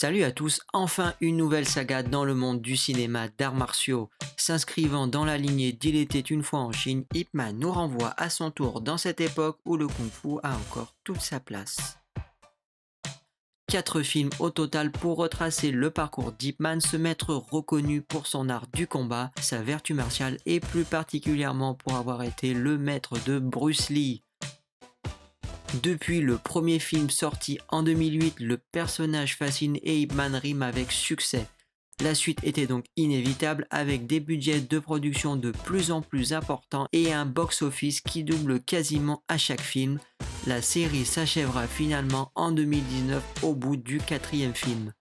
Salut à tous, enfin une nouvelle saga dans le monde du cinéma d'arts martiaux. S'inscrivant dans la lignée d'Il était une fois en Chine, Ip Man nous renvoie à son tour dans cette époque où le kung-fu a encore toute sa place. 4 films au total pour retracer le parcours d'Ip Man, ce maître reconnu pour son art du combat, sa vertu martiale et plus particulièrement pour avoir été le maître de Bruce Lee. Depuis le premier film sorti en 2008, le personnage fascine et Ip Man rime avec succès. La suite était donc inévitable avec des budgets de production de plus en plus importants et un box-office qui double quasiment à chaque film. La série s'achèvera finalement en 2019 au bout du 4e film.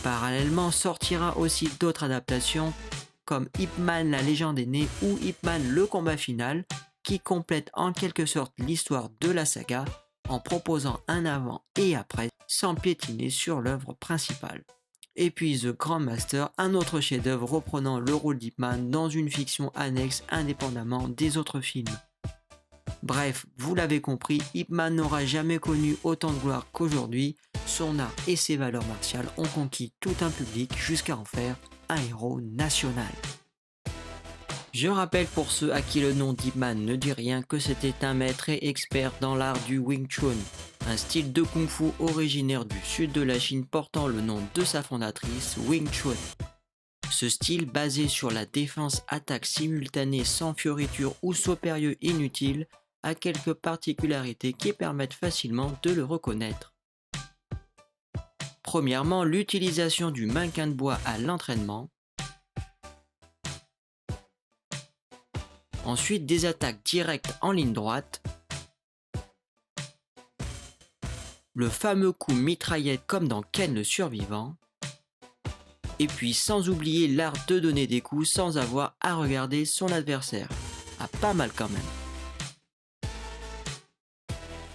Parallèlement sortira aussi d'autres adaptations comme Ip Man la légende est née ou Ip Man le combat final qui complètent en quelque sorte l'histoire de la saga en proposant un avant et après sans piétiner sur l'œuvre principale. Et puis The Grand Master, un autre chef-d'œuvre reprenant le rôle d'Ip Man dans une fiction annexe indépendamment des autres films. Bref, vous l'avez compris, Ip Man n'aura jamais connu autant de gloire qu'aujourd'hui. Son art et ses valeurs martiales ont conquis tout un public jusqu'à en faire un héros national. Je rappelle pour ceux à qui le nom d'Ip Man ne dit rien que c'était un maître et expert dans l'art du Wing Chun, un style de kung-fu originaire du sud de la Chine portant le nom de sa fondatrice, Wing Chun. Ce style, basé sur la défense-attaque simultanée sans fioriture ou saut périlleux inutile, a quelques particularités qui permettent facilement de le reconnaître. Premièrement, l'utilisation du mannequin de bois à l'entraînement. Ensuite, des attaques directes en ligne droite. Le fameux coup mitraillette comme dans Ken le survivant. Et puis sans oublier l'art de donner des coups sans avoir à regarder son adversaire. Ah, pas mal quand même.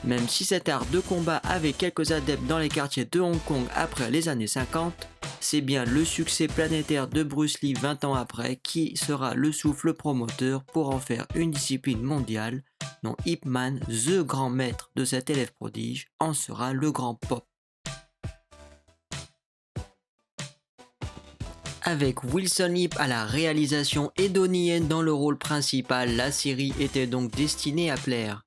Même si cet art de combat avait quelques adeptes dans les quartiers de Hong Kong après les années 50, c'est bien le succès planétaire de Bruce Lee 20 ans après qui sera le souffle promoteur pour en faire une discipline mondiale, dont Ip Man, the grand maître de cet élève prodige, en sera le grand pop. Avec Wilson Yip à la réalisation et Donnie Yen dans le rôle principal, la série était donc destinée à plaire.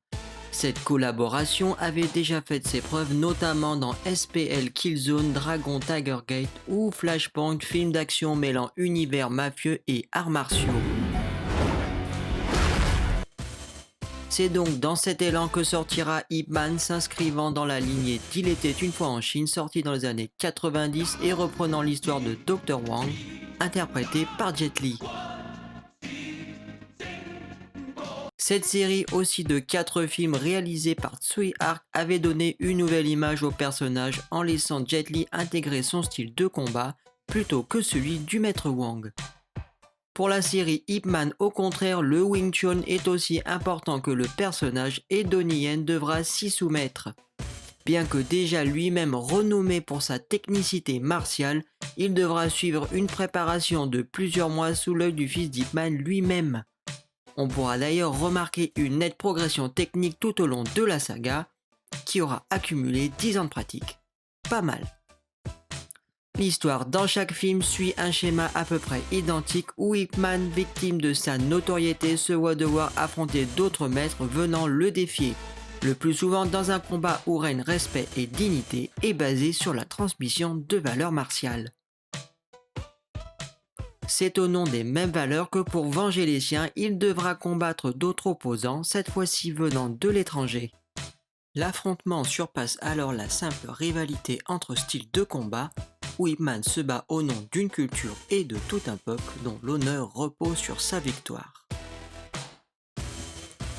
Cette collaboration avait déjà fait ses preuves notamment dans SPL Killzone, Dragon Tiger Gate ou Flashpoint, film d'action mêlant univers mafieux et arts martiaux. C'est donc dans cet élan que sortira Ip Man, s'inscrivant dans la lignée d'Il était une fois en Chine, sorti dans les années 90 et reprenant l'histoire de Dr. Wang, interprété par Jet Li. Cette série aussi de 4 films réalisés par Tsui Hark avait donné une nouvelle image au personnage en laissant Jet Li intégrer son style de combat plutôt que celui du maître Wang. Pour la série Ip Man, au contraire, le Wing Chun est aussi important que le personnage et Donnie Yen devra s'y soumettre. Bien que déjà lui-même renommé pour sa technicité martiale, il devra suivre une préparation de plusieurs mois sous l'œil du fils d'Ip Man lui-même. On pourra d'ailleurs remarquer une nette progression technique tout au long de la saga, qui aura accumulé 10 ans de pratique. Pas mal. L'histoire dans chaque film suit un schéma à peu près identique où Ip Man, victime de sa notoriété, se voit devoir affronter d'autres maîtres venant le défier, le plus souvent dans un combat où règne respect et dignité et basé sur la transmission de valeurs martiales. C'est au nom des mêmes valeurs que pour venger les siens, il devra combattre d'autres opposants, cette fois-ci venant de l'étranger. L'affrontement surpasse alors la simple rivalité entre styles de combat, où Ip Man se bat au nom d'une culture et de tout un peuple dont l'honneur repose sur sa victoire.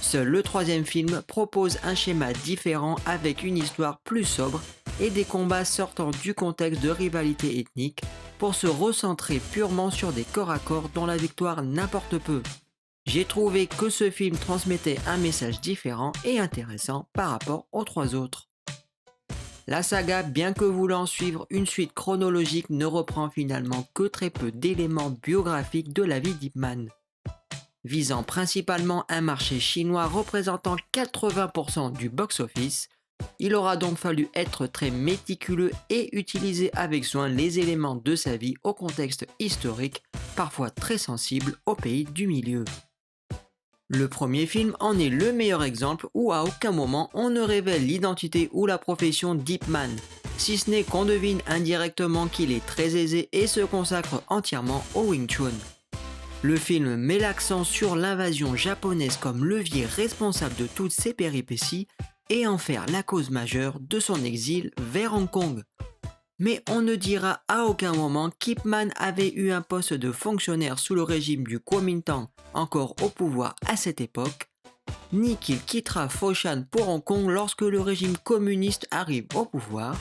Seul le 3e film propose un schéma différent avec une histoire plus sobre et des combats sortant du contexte de rivalité ethnique pour se recentrer purement sur des corps à corps dont la victoire n'importe peu. J'ai trouvé que ce film transmettait un message différent et intéressant par rapport aux 3 autres. La saga, bien que voulant suivre une suite chronologique, ne reprend finalement que très peu d'éléments biographiques de la vie d'Ip Man. Visant principalement un marché chinois représentant 80% du box-office, Il aura donc fallu être très méticuleux et utiliser avec soin les éléments de sa vie au contexte historique, parfois très sensible au pays du milieu. Le premier film en est le meilleur exemple où à aucun moment on ne révèle l'identité ou la profession d'Ip Man, si ce n'est qu'on devine indirectement qu'il est très aisé et se consacre entièrement au Wing Chun. Le film met l'accent sur l'invasion japonaise comme levier responsable de toutes ces péripéties et en faire la cause majeure de son exil vers Hong Kong. Mais on ne dira à aucun moment qu'Ip Man avait eu un poste de fonctionnaire sous le régime du Kuomintang encore au pouvoir à cette époque, ni qu'il quittera Foshan pour Hong Kong lorsque le régime communiste arrive au pouvoir,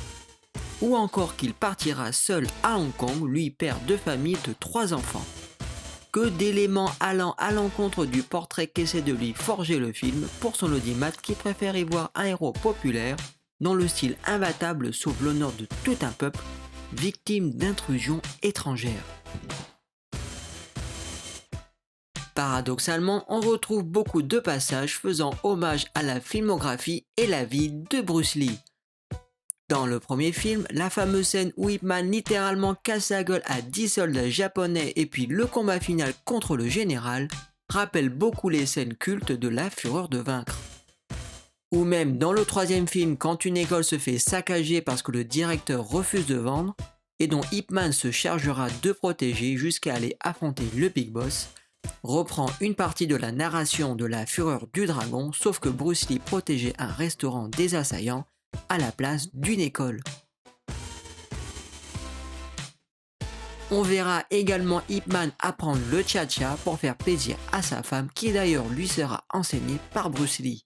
ou encore qu'il partira seul à Hong Kong, lui père de famille de 3 enfants. Que d'éléments allant à l'encontre du portrait qu'essaie de lui forger le film pour son audimat qui préfère y voir un héros populaire dont le style imbattable sauve l'honneur de tout un peuple, victime d'intrusions étrangères. Paradoxalement, on retrouve beaucoup de passages faisant hommage à la filmographie et la vie de Bruce Lee. Dans le premier film, la fameuse scène où Ip Man littéralement casse la gueule à 10 soldats japonais et puis le combat final contre le général rappelle beaucoup les scènes cultes de La Fureur de vaincre. Ou même dans le troisième film, quand une école se fait saccager parce que le directeur refuse de vendre et dont Ip Man se chargera de protéger jusqu'à aller affronter le Big Boss, reprend une partie de la narration de La Fureur du Dragon, sauf que Bruce Lee protégeait un restaurant des assaillants à la place d'une école. On verra également Ip Man apprendre le cha-cha pour faire plaisir à sa femme qui d'ailleurs lui sera enseignée par Bruce Lee.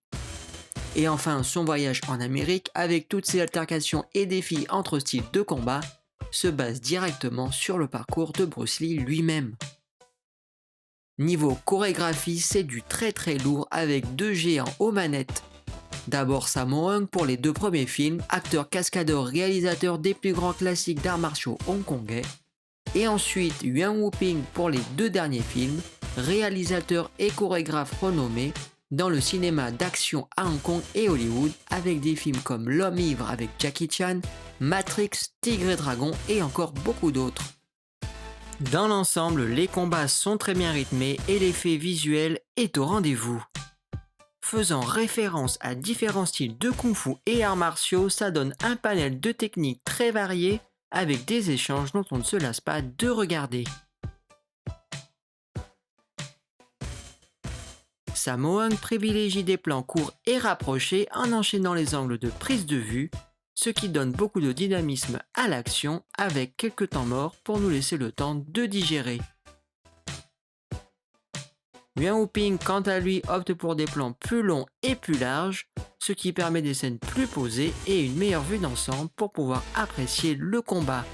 Et enfin son voyage en Amérique avec toutes ses altercations et défis entre styles de combat se base directement sur le parcours de Bruce Lee lui-même. Niveau chorégraphie, c'est du très lourd avec 2 géants aux manettes. D'abord Sammo Hung pour les 2 premiers films, acteur cascadeur réalisateur des plus grands classiques d'arts martiaux hongkongais, et ensuite Yuan Wuping pour les 2 derniers films, réalisateur et chorégraphe renommé dans le cinéma d'action à Hong Kong et Hollywood avec des films comme L'Homme Ivre avec Jackie Chan, Matrix, Tigre et Dragon et encore beaucoup d'autres. Dans l'ensemble, les combats sont très bien rythmés et l'effet visuel est au rendez-vous. Faisant référence à différents styles de kung-fu et arts martiaux, ça donne un panel de techniques très variées avec des échanges dont on ne se lasse pas de regarder. Sammo Hung privilégie des plans courts et rapprochés en enchaînant les angles de prise de vue, ce qui donne beaucoup de dynamisme à l'action avec quelques temps morts pour nous laisser le temps de digérer. Yuan Wuping quant à lui opte pour des plans plus longs et plus larges, ce qui permet des scènes plus posées et une meilleure vue d'ensemble pour pouvoir apprécier le combat.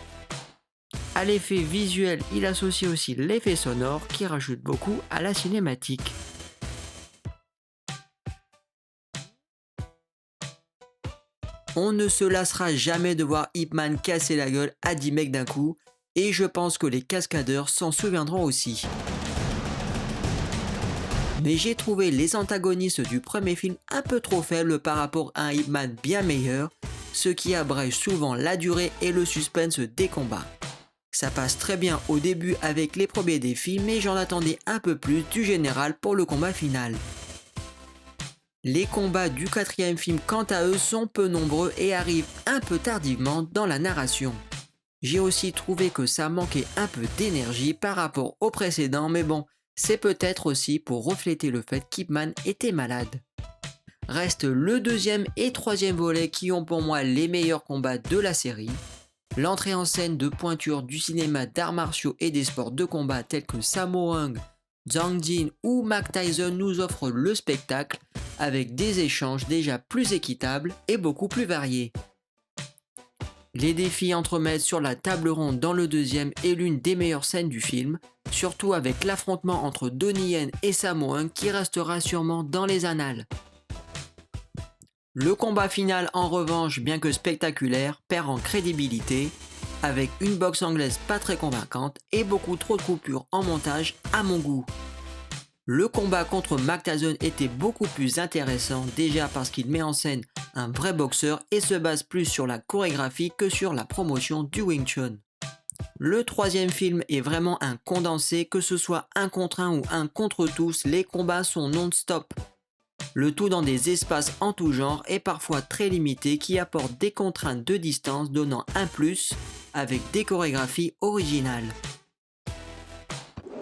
À l'effet visuel, il associe aussi l'effet sonore qui rajoute beaucoup à la cinématique. On ne se lassera jamais de voir Ip Man casser la gueule à 10 mecs d'un coup, et je pense que les cascadeurs s'en souviendront aussi. Mais j'ai trouvé les antagonistes du premier film un peu trop faibles par rapport à un Ip Man bien meilleur, ce qui abrège souvent la durée et le suspense des combats. Ça passe très bien au début avec les premiers défis, mais j'en attendais un peu plus du général pour le combat final. Les combats du 4e film quant à eux sont peu nombreux et arrivent un peu tardivement dans la narration. J'ai aussi trouvé que ça manquait un peu d'énergie par rapport au précédent, mais bon, c'est peut-être aussi pour refléter le fait qu'Ip Man était malade. Reste le 2e et 3e volet qui ont pour moi les meilleurs combats de la série. L'entrée en scène de pointures du cinéma d'arts martiaux et des sports de combat tels que Sammo Hung, Zhang Jin ou Mike Tyson nous offrent le spectacle avec des échanges déjà plus équitables et beaucoup plus variés. Les défis entremêlent sur la table ronde dans le 2e est l'une des meilleures scènes du film, surtout avec l'affrontement entre Donnie Yen et Sammo Hung qui restera sûrement dans les annales. Le combat final en revanche, bien que spectaculaire, perd en crédibilité, avec une boxe anglaise pas très convaincante et beaucoup trop de coupures en montage à mon goût. Le combat contre Mark Tyson était beaucoup plus intéressant, déjà parce qu'il met en scène un vrai boxeur et se base plus sur la chorégraphie que sur la promotion du Wing Chun. Le troisième film est vraiment un condensé, que ce soit un contre un ou un contre tous, les combats sont non-stop. Le tout dans des espaces en tout genre et parfois très limités qui apportent des contraintes de distance donnant un plus avec des chorégraphies originales.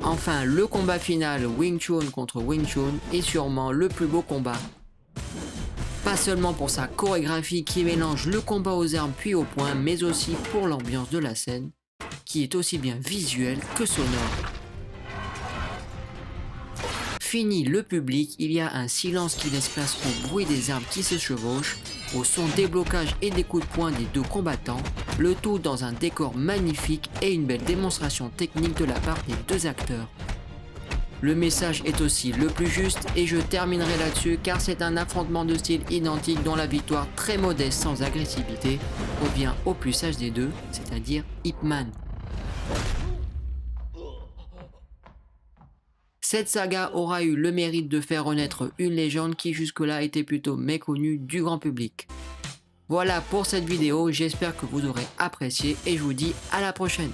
Enfin, le combat final Wing Chun contre Wing Chun est sûrement le plus beau combat. Pas seulement pour sa chorégraphie qui mélange le combat aux armes puis au poing, mais aussi pour l'ambiance de la scène, qui est aussi bien visuelle que sonore. Fini le public, il y a un silence qui laisse place au bruit des armes qui se chevauchent, au son des blocages et des coups de poing des deux combattants, le tout dans un décor magnifique et une belle démonstration technique de la part des deux acteurs. Le message est aussi le plus juste et je terminerai là-dessus car c'est un affrontement de style identique dont la victoire très modeste sans agressivité revient au plus sage des deux, c'est-à-dire Ip Man. Cette saga aura eu le mérite de faire renaître une légende qui jusque-là était plutôt méconnue du grand public. Voilà pour cette vidéo, j'espère que vous aurez apprécié et je vous dis à la prochaine.